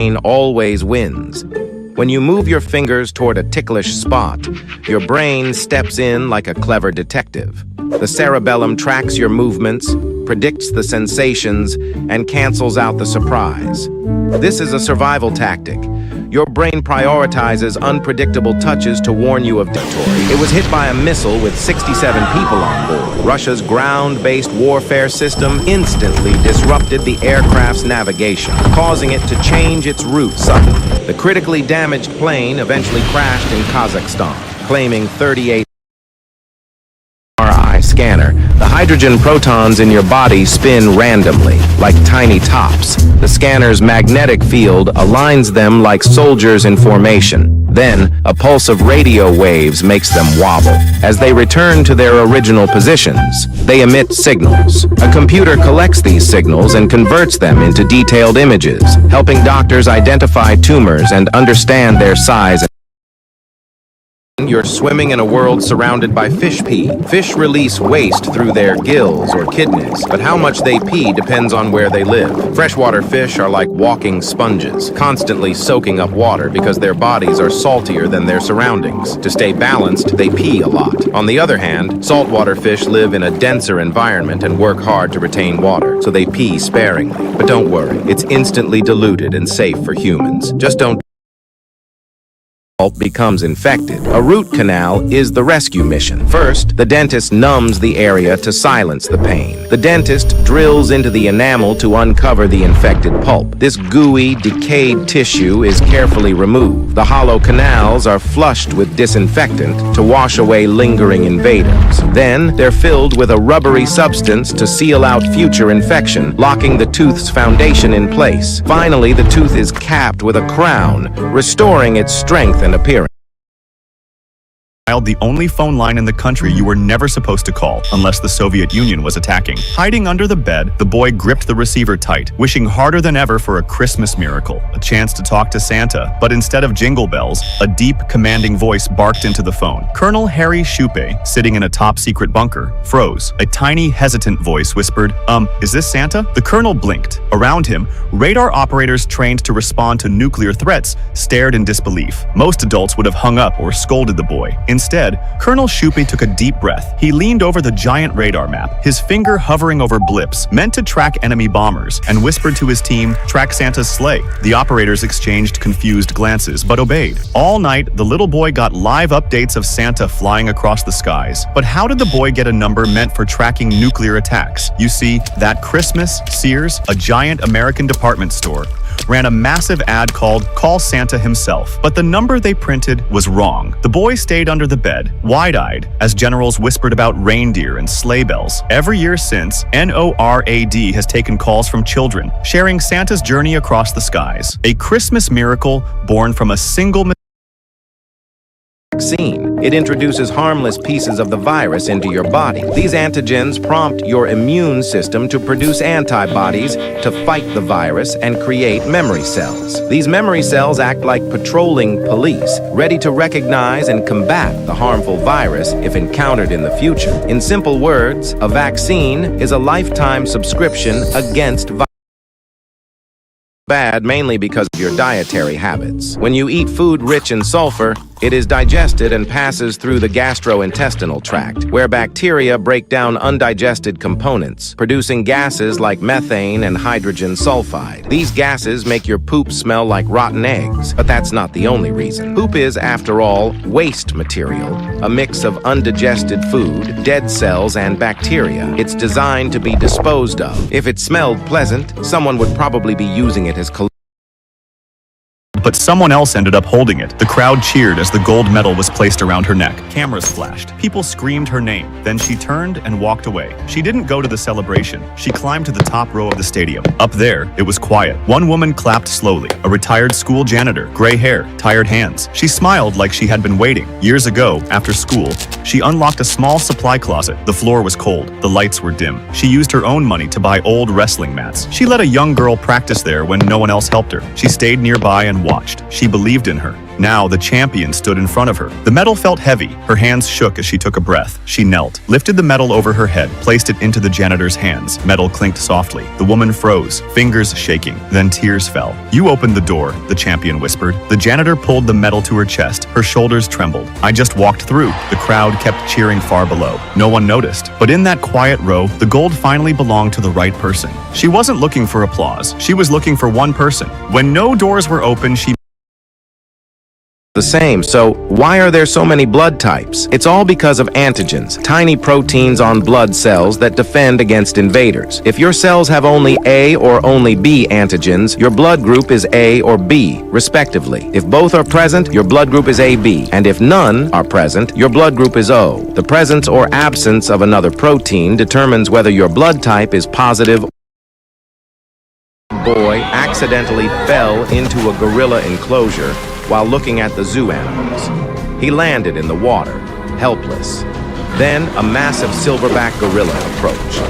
brain always wins. When you move your fingers toward a ticklish spot, your brain steps in like a clever detective. The cerebellum tracks your movements, predicts the sensations, and cancels out the surprise. This is a survival tactic. Your brain prioritizes unpredictable touches to warn you of territory. It was hit by a missile with 67 people on board. Russia's ground-based warfare system instantly disrupted the aircraft's navigation, causing it to change its route suddenly. The critically damaged plane eventually crashed in Kazakhstan, claiming 38 MRI scanner. The hydrogen protons in your body spin randomly, like tiny tops. The scanner's magnetic field aligns them like soldiers in formation. Then, a pulse of radio waves makes them wobble. As they return to their original positions, they emit signals. A computer collects these signals and converts them into detailed images, helping doctors identify tumors and understand their size. You're swimming in a world surrounded by fish pee. Fish release waste through their gills or kidneys, but how much they pee depends on where they live. Freshwater fish are like walking sponges, constantly soaking up water because their bodies are saltier than their surroundings. To stay balanced, they pee a lot. On the other hand, saltwater fish live in a denser environment and work hard to retain water, so they pee sparingly. But don't worry, it's instantly diluted and safe for humans. Just don't becomes infected. A root canal is the rescue mission. First, the dentist numbs the area to silence the pain. The dentist drills into the enamel to uncover the infected pulp. This gooey, decayed tissue is carefully removed. The hollow canals are flushed with disinfectant to wash away lingering invaders. Then, they're filled with a rubbery substance to seal out future infection, locking the tooth's foundation in place. Finally, the tooth is capped with a crown, restoring its strength and appearance. The only phone line in the country you were never supposed to call unless the Soviet Union was attacking. Hiding under the bed, the boy gripped the receiver tight, wishing harder than ever for a Christmas miracle, a chance to talk to Santa. But instead of jingle bells, a deep, commanding voice barked into the phone. Colonel Harry Shupe, sitting in a top-secret bunker, froze. A tiny, hesitant voice whispered, is this Santa? The colonel blinked. Around him, radar operators trained to respond to nuclear threats stared in disbelief. Most adults would have hung up or scolded the boy. Instead, Colonel Shupe took a deep breath. He leaned over the giant radar map, his finger hovering over blips meant to track enemy bombers, and whispered to his team, "Track Santa's sleigh." The operators exchanged confused glances, but obeyed. All night, the little boy got live updates of Santa flying across the skies. But how did the boy get a number meant for tracking nuclear attacks? You see, that Christmas, Sears, a giant American department store, ran a massive ad called "Call Santa Himself," but the number they printed was wrong. The boy stayed under the bed, wide-eyed, as generals whispered about reindeer and sleigh bells. Every year since, NORAD has taken calls from children, sharing Santa's journey across the skies. A Christmas miracle born from a single vaccine. It introduces harmless pieces of the virus into your body. These antigens prompt your immune system to produce antibodies to fight the virus and create memory cells. These memory cells act like patrolling police, ready to recognize and combat the harmful virus if encountered in the future. In simple words, a vaccine is a lifetime subscription against bad mainly because of your dietary habits. When you eat food rich in sulfur, it is digested and passes through the gastrointestinal tract, where bacteria break down undigested components, producing gases like methane and hydrogen sulfide. These gases make your poop smell like rotten eggs, but that's not the only reason. Poop is, after all, waste material, a mix of undigested food, dead cells, and bacteria. It's designed to be disposed of. If it smelled pleasant, someone would probably be using it as but someone else ended up holding it. The crowd cheered as the gold medal was placed around her neck. Cameras flashed. People screamed her name. Then she turned and walked away. She didn't go to the celebration. She climbed to the top row of the stadium. Up there, it was quiet. One woman clapped slowly. A retired school janitor, gray hair, tired hands. She smiled like she had been waiting. Years ago, after school, she unlocked a small supply closet. The floor was cold. The lights were dim. She used her own money to buy old wrestling mats. She let a young girl practice there when no one else helped her. She stayed nearby and watched. She believed in her. Now the champion stood in front of her. The medal felt heavy. Her hands shook as she took a breath. She knelt, lifted the medal over her head, placed it into the janitor's hands. Medal clinked softly. The woman froze, fingers shaking. Then tears fell. "You opened the door," the champion whispered. The janitor pulled the medal to her chest. Her shoulders trembled. "I just walked through." The crowd kept cheering far below. No one noticed. But in that quiet row, the gold finally belonged to the right person. She wasn't looking for applause. She was looking for one person. When no doors were open, she The same, so why are there so many blood types? It's all because of antigens, tiny proteins on blood cells that defend against invaders. If your cells have only A or only B antigens, your blood group is A or B, respectively. If both are present, your blood group is AB, and if none are present, your blood group is O. The presence or absence of another protein determines whether your blood type is positive. Boy accidentally fell into a gorilla enclosure while looking at the zoo animals. He landed in the water, helpless. Then a massive silverback gorilla approached.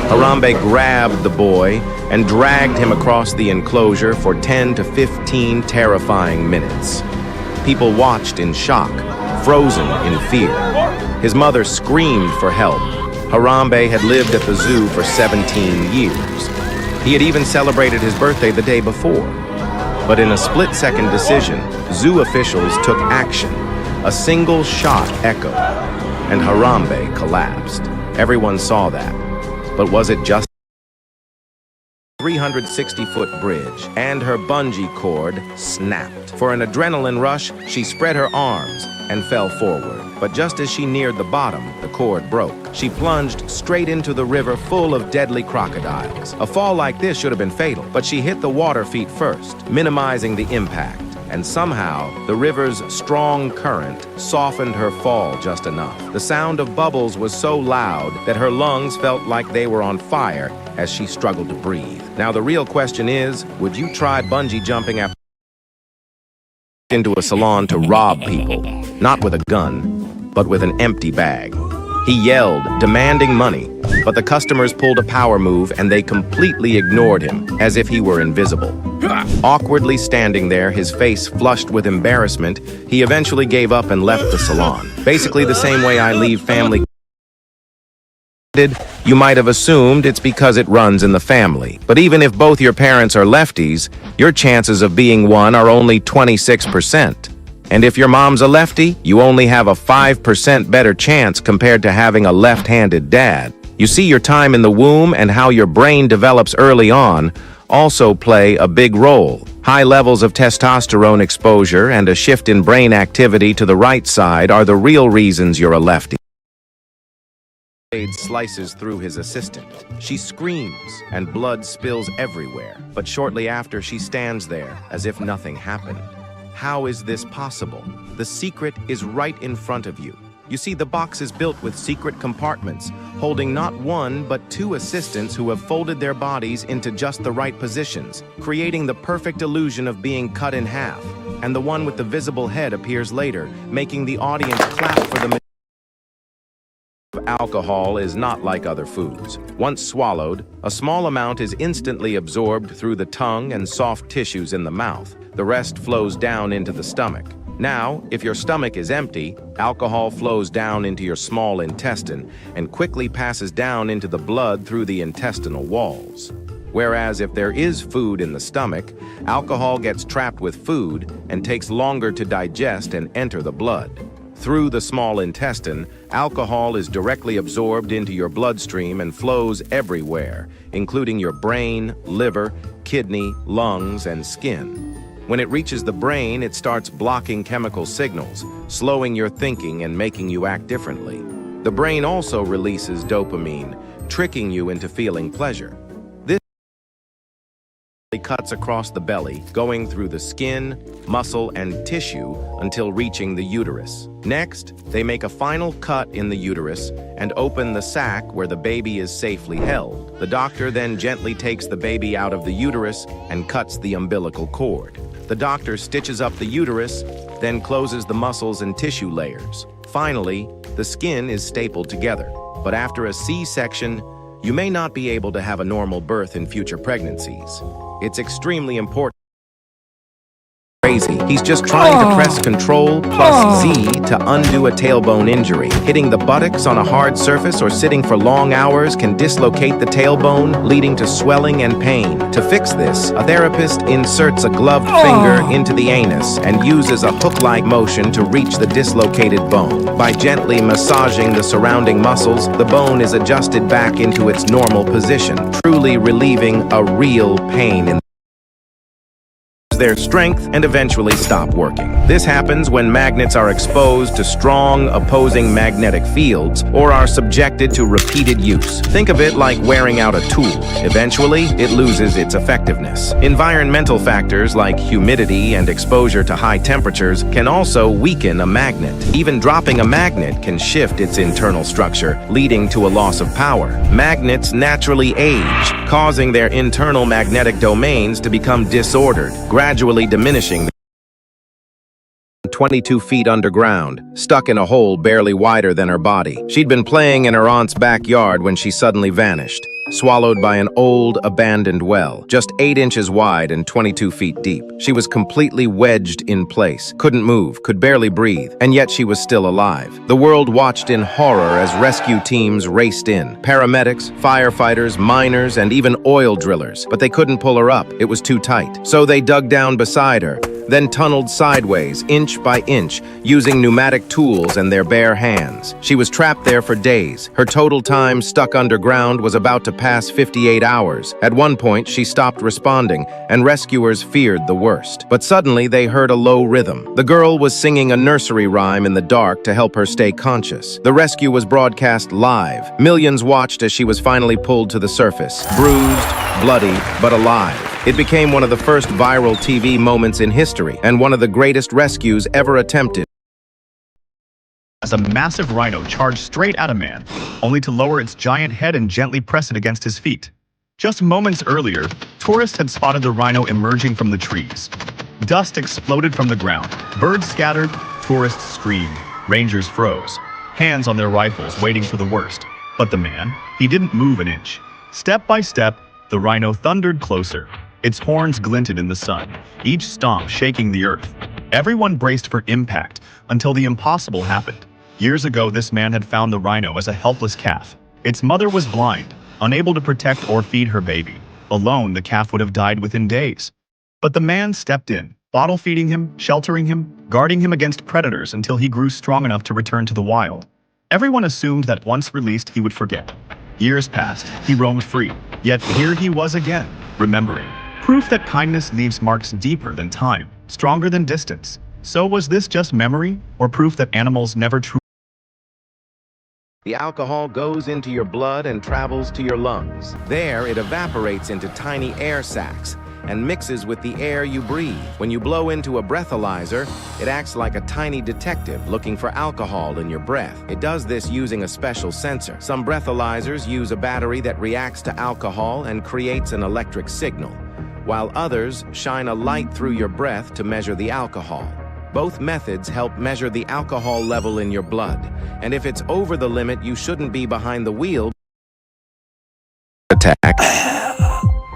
Harambe grabbed the boy and dragged him across the enclosure for 10 to 15 terrifying minutes. People watched in shock, frozen in fear. His mother screamed for help. Harambe had lived at the zoo for 17 years. He had even celebrated his birthday the day before. But in a split-second decision, zoo officials took action. A single shot echoed, and Harambe collapsed. Everyone saw that. But was it just a 360-foot bridge, and her bungee cord snapped. For an adrenaline rush, she spread her arms and fell forward. But just as she neared the bottom, the cord broke. She plunged straight into the river full of deadly crocodiles. A fall like this should have been fatal, but she hit the water feet first, minimizing the impact. And somehow, the river's strong current softened her fall just enough. The sound of bubbles was so loud that her lungs felt like they were on fire as she struggled to breathe. Now the real question is, would you try bungee jumping after into a salon to rob people? Not with a gun, but with an empty bag. He yelled, demanding money, but the customers pulled a power move and they completely ignored him, as if he were invisible. Awkwardly standing there, his face flushed with embarrassment, he eventually gave up and left the salon. Basically the same way I leave family. You might have assumed it's because it runs in the family. But even if both your parents are lefties, your chances of being one are only 26%. And if your mom's a lefty, you only have a 5% better chance compared to having a left-handed dad. You see, your time in the womb and how your brain develops early on also play a big role. High levels of testosterone exposure and a shift in brain activity to the right side are the real reasons you're a lefty. Blade slices through his assistant. She screams and blood spills everywhere. But shortly after, she stands there as if nothing happened. How is this possible? The secret is right in front of you. You see, the box is built with secret compartments, holding not one but two assistants who have folded their bodies into just the right positions, creating the perfect illusion of being cut in half. And the one with the visible head appears later, making the audience clap for the alcohol is not like other foods. Once swallowed, a small amount is instantly absorbed through the tongue and soft tissues in the mouth. The rest flows down into the stomach. Now, if your stomach is empty, alcohol flows down into your small intestine and quickly passes down into the blood through the intestinal walls. Whereas if there is food in the stomach, alcohol gets trapped with food and takes longer to digest and enter the blood. Through the small intestine, alcohol is directly absorbed into your bloodstream and flows everywhere, including your brain, liver, kidney, lungs, and skin. When it reaches the brain, it starts blocking chemical signals, slowing your thinking and making you act differently. The brain also releases dopamine, tricking you into feeling pleasure. Cuts across the belly, going through the skin, muscle, and tissue until reaching the uterus. Next, they make a final cut in the uterus and open the sac where the baby is safely held. The doctor then gently takes the baby out of the uterus and cuts the umbilical cord. The doctor stitches up the uterus, then closes the muscles and tissue layers. Finally, the skin is stapled together. But after a C-section, you may not be able to have a normal birth in future pregnancies. It's extremely important crazy. He's just trying to press Control plus Z to undo a tailbone injury. Hitting the buttocks on a hard surface or sitting for long hours can dislocate the tailbone, leading to swelling and pain. To fix this, a therapist inserts a gloved finger into the anus and uses a hook-like motion to reach the dislocated bone. By gently massaging the surrounding muscles, the bone is adjusted back into its normal position, truly relieving a real pain in their strength and eventually stop working. This happens when magnets are exposed to strong opposing magnetic fields or are subjected to repeated use. Think of it like wearing out a tool. Eventually, it loses its effectiveness. Environmental factors like humidity and exposure to high temperatures can also weaken a magnet. Even dropping a magnet can shift its internal structure, leading to a loss of power. Magnets naturally age, causing their internal magnetic domains to become disordered, gradually diminishing 22 feet underground, stuck in a hole barely wider than her body. She'd been playing in her aunt's backyard when she suddenly vanished, swallowed by an old, abandoned well, just 8 inches wide and 22 feet deep. She was completely wedged in place, couldn't move, could barely breathe, and yet she was still alive. The world watched in horror as rescue teams raced in. Paramedics, firefighters, miners, and even oil drillers. But they couldn't pull her up, it was too tight. So they dug down beside her, then tunneled sideways, inch by inch, using pneumatic tools and their bare hands. She was trapped there for days. Her total time stuck underground was about to pass 58 hours. At one point, she stopped responding, and rescuers feared the worst. But suddenly, they heard a low rhythm. The girl was singing a nursery rhyme in the dark to help her stay conscious. The rescue was broadcast live. Millions watched as she was finally pulled to the surface, bruised, bloody, but alive. It became one of the first viral TV moments in history and one of the greatest rescues ever attempted. As a massive rhino charged straight at a man, only to lower its giant head and gently press it against his feet. Just moments earlier, tourists had spotted the rhino emerging from the trees. Dust exploded from the ground. Birds scattered, tourists screamed, rangers froze, hands on their rifles waiting for the worst. But the man, he didn't move an inch. Step by step, the rhino thundered closer. Its horns glinted in the sun, each stomp shaking the earth. Everyone braced for impact until the impossible happened. Years ago, this man had found the rhino as a helpless calf. Its mother was blind, unable to protect or feed her baby. Alone, the calf would have died within days. But the man stepped in, bottle feeding him, sheltering him, guarding him against predators until he grew strong enough to return to the wild. Everyone assumed that once released, he would forget. Years passed, he roamed free. Yet here he was again, remembering. Proof that kindness leaves marks deeper than time, stronger than distance. So was this just memory, or proof that animals never truly... The alcohol goes into your blood and travels to your lungs. There, it evaporates into tiny air sacs and mixes with the air you breathe. When you blow into a breathalyzer, it acts like a tiny detective looking for alcohol in your breath. It does this using a special sensor. Some breathalyzers use a battery that reacts to alcohol and creates an electric signal, while others shine a light through your breath to measure the alcohol. Both methods help measure the alcohol level in your blood, and if it's over the limit, you shouldn't be behind the wheel. Attack.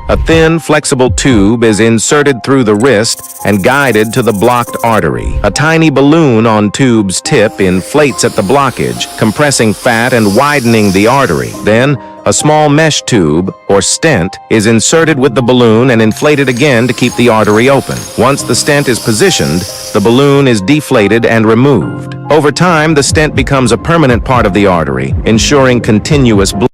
A thin, flexible tube is inserted through the wrist and guided to the blocked artery. A tiny balloon on tube's tip inflates at the blockage, compressing fat and widening the artery. Then, a small mesh tube, or stent, is inserted with the balloon and inflated again to keep the artery open. Once the stent is positioned, the balloon is deflated and removed. Over time, the stent becomes a permanent part of the artery, ensuring continuous blood.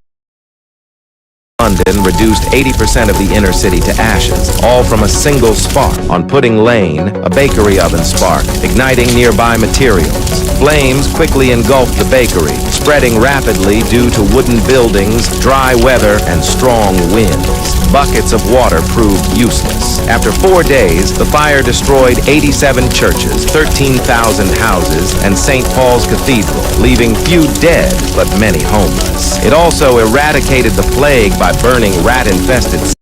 London reduced 80% of the inner city to ashes, all from a single spark. On Pudding Lane, a bakery oven sparked, igniting nearby materials. Flames quickly engulfed the bakery, spreading rapidly due to wooden buildings, dry weather, and strong winds. Buckets of water proved useless. After 4 days, the fire destroyed 87 churches, 13,000 houses, and St. Paul's Cathedral, leaving few dead but many homeless. It also eradicated the plague by burning rat-infested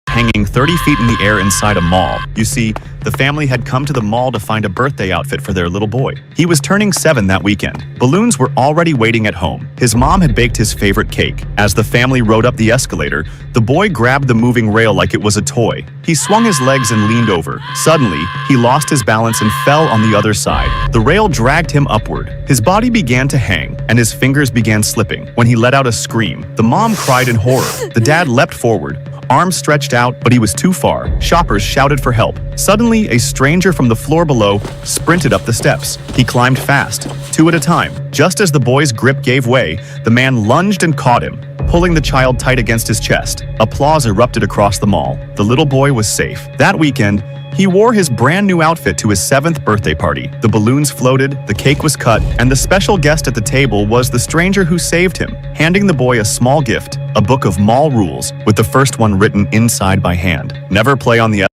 hanging 30 feet in the air inside a mall. You see, The family had come to the mall to find a birthday outfit for their little boy. He was turning 7 that weekend. Balloons were already waiting at home. His mom had baked his favorite cake. As the family rode up the escalator, the boy grabbed the moving rail like it was a toy. He swung his legs and leaned over. Suddenly, he lost his balance and fell on the other side. The rail dragged him upward. His body began to hang, and his fingers began slipping. When he let out a scream, the mom cried in horror. The dad leapt forward, arms stretched out, but he was too far. Shoppers shouted for help. Suddenly, a stranger from the floor below sprinted up the steps. He climbed fast, 2 at a time. Just as the boy's grip gave way, the man lunged and caught him, pulling the child tight against his chest. Applause erupted across the mall. The little boy was safe. That weekend, he wore his brand new outfit to his 7th birthday party. The balloons floated, the cake was cut, and the special guest at the table was the stranger who saved him, handing the boy a small gift, a book of mall rules, with the first one written inside by hand. Never play on the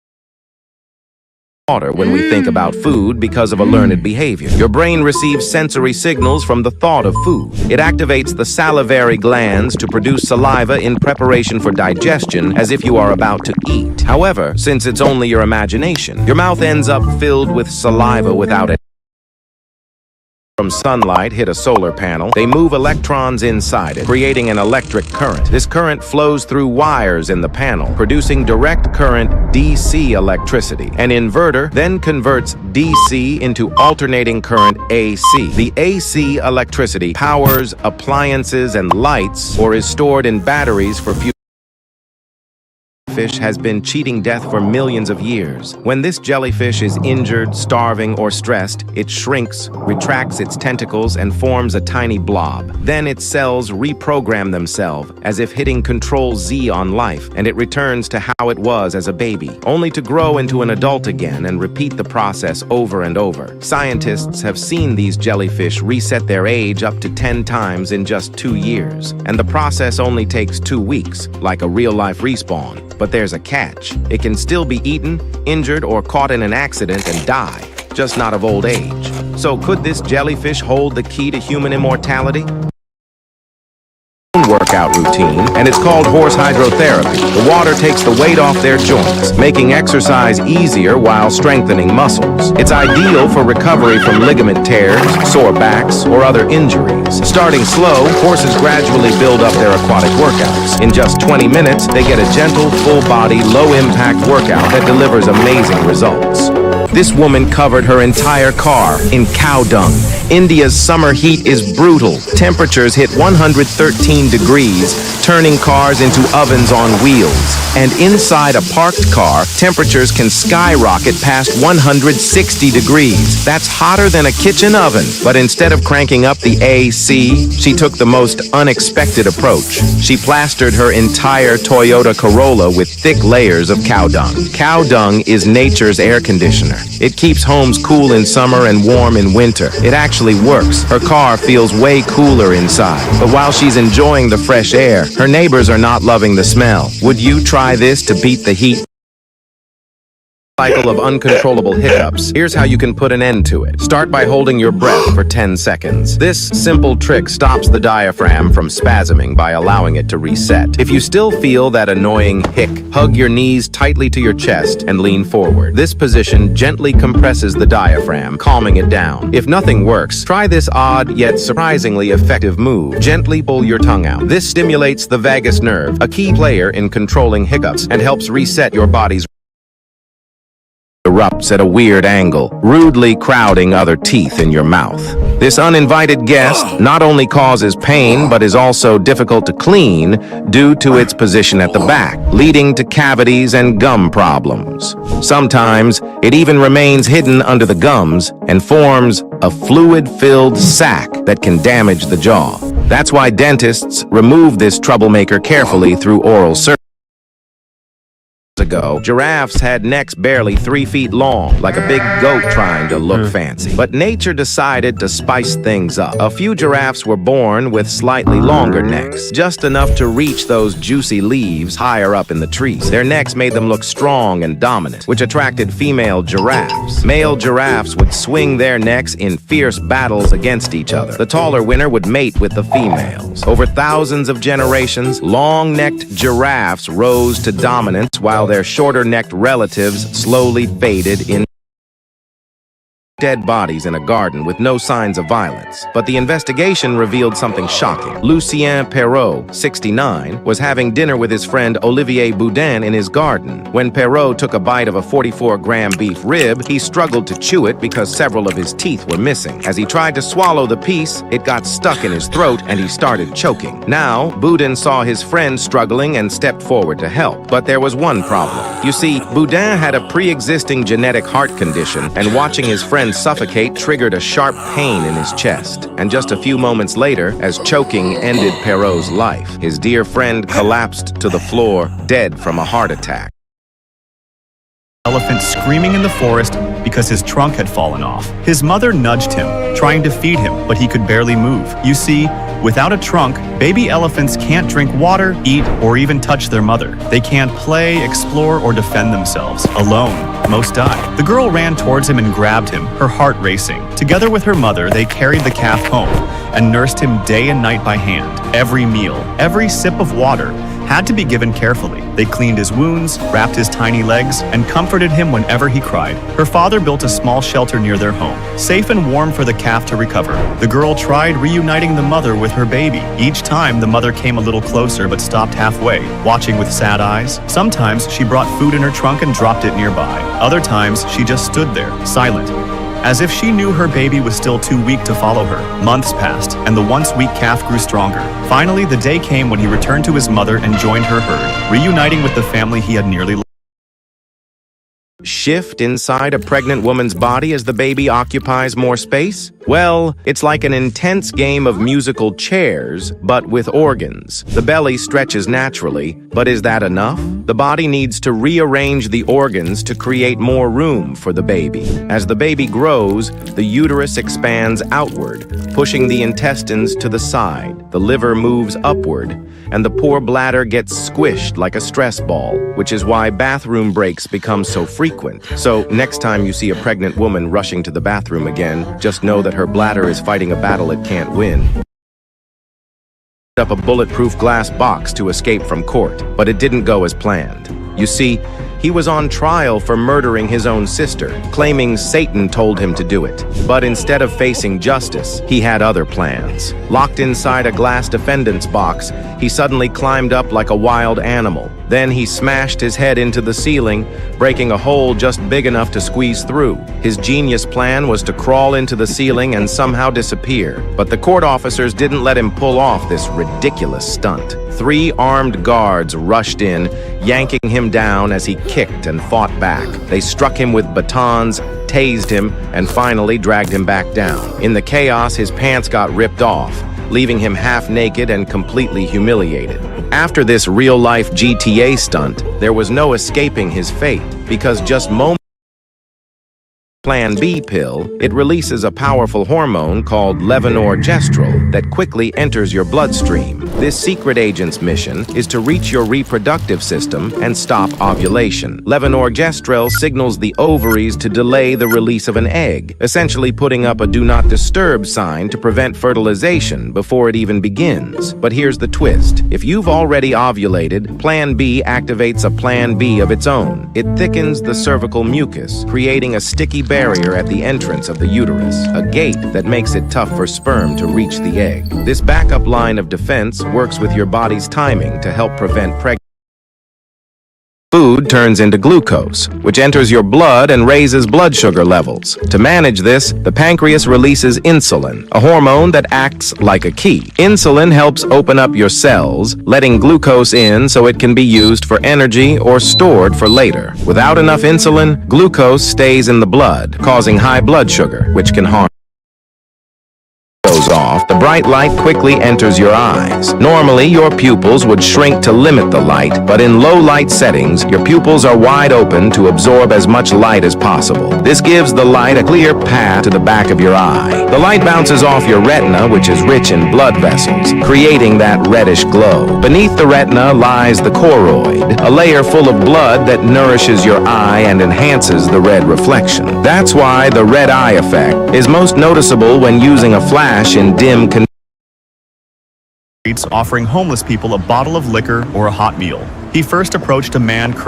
water when we think about food because of a learned behavior. Your brain receives sensory signals from the thought of food. It activates the salivary glands to produce saliva in preparation for digestion as if you are about to eat. However, since it's only your imagination, your mouth ends up filled with saliva without it. From sunlight hit a solar panel, they move electrons inside it, creating an electric current. This current flows through wires in the panel, producing direct current DC electricity. An inverter then converts DC into alternating current AC. The AC electricity powers appliances and lights or is stored in batteries for fuel. Fish has been cheating death for millions of years. When this jellyfish is injured, starving, or stressed, it shrinks, retracts its tentacles, and forms a tiny blob. Then its cells reprogram themselves as if hitting Control-Z on life, and it returns to how it was as a baby, only to grow into an adult again and repeat the process over and over. Scientists have seen these jellyfish reset their age up to 10 times in just 2 years, and the process only takes 2 weeks, like a real-life respawn. But there's a catch. It can still be eaten, injured, or caught in an accident and die, just not of old age. So could this jellyfish hold the key to human immortality? Workout routine, and it's called horse hydrotherapy. The water takes the weight off their joints, making exercise easier while strengthening muscles. It's ideal for recovery from ligament tears, sore backs, or other injuries. Starting slow, horses gradually build up their aquatic workouts. In just 20 minutes, they get a gentle, full-body, low-impact workout that delivers amazing results. This woman covered her entire car in cow dung. India's summer heat is brutal. Temperatures hit 113 degrees, turning cars into ovens on wheels. And inside a parked car, temperatures can skyrocket past 160 degrees. That's hotter than a kitchen oven. But instead of cranking up the AC, she took the most unexpected approach. She plastered her entire Toyota Corolla with thick layers of cow dung. Cow dung is nature's air conditioner. It keeps homes cool in summer and warm in winter. It actually works. Her car feels way cooler inside. But while she's enjoying the fresh air, her neighbors are not loving the smell. Would you try this to beat the heat? Cycle of uncontrollable hiccups. Here's how you can put an end to it. Start by holding your breath for 10 seconds. This simple trick stops the diaphragm from spasming by allowing it to reset. If you still feel that annoying hic, hug your knees tightly to your chest and lean forward. This position gently compresses the diaphragm, calming it down. If nothing works, try this odd yet surprisingly effective move. Gently pull your tongue out. This stimulates the vagus nerve, a key player in controlling hiccups, and helps reset your body's erupts at a weird angle, rudely crowding other teeth in your mouth. This uninvited guest not only causes pain, but is also difficult to clean due to its position at the back, leading to cavities and gum problems. Sometimes, it even remains hidden under the gums and forms a fluid-filled sac that can damage the jaw. That's why dentists remove this troublemaker carefully through oral surgery. Ago, giraffes had necks barely 3 feet long, like a big goat trying to look fancy. But nature decided to spice things up. A few giraffes were born with slightly longer necks, just enough to reach those juicy leaves higher up in the trees. Their necks made them look strong and dominant, which attracted female giraffes. Male giraffes would swing their necks in fierce battles against each other. The taller winner would mate with the females. Over thousands of generations, long-necked giraffes rose to dominance while their their shorter-necked relatives slowly faded in dead bodies in a garden with no signs of violence. But the investigation revealed something shocking. Lucien Perrault, 69, was having dinner with his friend Olivier Boudin in his garden. When Perrault took a bite of a 44-gram beef rib, he struggled to chew it because several of his teeth were missing. As he tried to swallow the piece, it got stuck in his throat and he started choking. Now, Boudin saw his friend struggling and stepped forward to help. But there was one problem. You see, Boudin had a pre-existing genetic heart condition, and watching his friend suffocate triggered a sharp pain in his chest. And just a few moments later, as choking ended Perrault's life, his dear friend collapsed to the floor, dead from a heart attack. Elephant screaming in the forest because his trunk had fallen off. His mother nudged him, trying to feed him, but he could barely move. You see, without a trunk, baby elephants can't drink water, eat, or even touch their mother. They can't play, explore, or defend themselves. Alone, most die. The girl ran towards him and grabbed him, her heart racing. Together with her mother, they carried the calf home and nursed him day and night by hand. Every meal, every sip of water had to be given carefully. They cleaned his wounds, wrapped his tiny legs, and comforted him whenever he cried. Her father built a small shelter near their home, safe and warm for the calf to recover. The girl tried reuniting the mother with her baby. Each time, the mother came a little closer but stopped halfway, watching with sad eyes. Sometimes she brought food in her trunk and dropped it nearby. Other times, she just stood there, silent, as if she knew her baby was still too weak to follow her. Months passed, and the once weak calf grew stronger. Finally, the day came when he returned to his mother and joined her herd, reuniting with the family he had nearly lost. Shift inside a pregnant woman's body as the baby occupies more space? Well, it's like an intense game of musical chairs, but with organs. The belly stretches naturally, but is that enough? The body needs to rearrange the organs to create more room for the baby. As the baby grows, the uterus expands outward, pushing the intestines to the side. The liver moves upward, and the poor bladder gets squished like a stress ball, which is why bathroom breaks become so frequent. So next time you see a pregnant woman rushing to the bathroom again, just know that her bladder is fighting a battle it can't win. Up a bulletproof glass box to escape from court, but it didn't go as planned. You see, he was on trial for murdering his own sister, claiming Satan told him to do it. But instead of facing justice, he had other plans. Locked inside a glass defendant's box, he suddenly climbed up like a wild animal. Then he smashed his head into the ceiling, breaking a hole just big enough to squeeze through. His genius plan was to crawl into the ceiling and somehow disappear. But the court officers didn't let him pull off this ridiculous stunt. 3 armed guards rushed in, yanking him down as he kicked and fought back. They struck him with batons, tased him, and finally dragged him back down. In the chaos, his pants got ripped off, leaving him half naked and completely humiliated. After this real-life GTA stunt, there was no escaping his fate, because just moments Plan B pill, it releases a powerful hormone called levonorgestrel that quickly enters your bloodstream. This secret agent's mission is to reach your reproductive system and stop ovulation. Levonorgestrel signals the ovaries to delay the release of an egg, essentially putting up a do not disturb sign to prevent fertilization before it even begins. But here's the twist. If you've already ovulated, Plan B activates a Plan B of its own. It thickens the cervical mucus, creating a sticky barrier at the entrance of the uterus, a gate that makes it tough for sperm to reach the egg. This backup line of defense works with your body's timing to help prevent pregnancy. Food turns into glucose, which enters your blood and raises blood sugar levels. To manage this, the pancreas releases insulin, a hormone that acts like a key. Insulin helps open up your cells, letting glucose in so it can be used for energy or stored for later. Without enough insulin, glucose stays in the blood, causing high blood sugar, which can harm. Goes off, the bright light quickly enters your eyes. Normally, your pupils would shrink to limit the light, but in low light settings, your pupils are wide open to absorb as much light as possible. This gives the light a clear path to the back of your eye. The light bounces off your retina, which is rich in blood vessels, creating that reddish glow. Beneath the retina lies the choroid, a layer full of blood that nourishes your eye and enhances the red reflection. That's why the red eye effect is most noticeable when using a flash in dim Offering homeless people a bottle of liquor or a hot meal. He first approached a man curled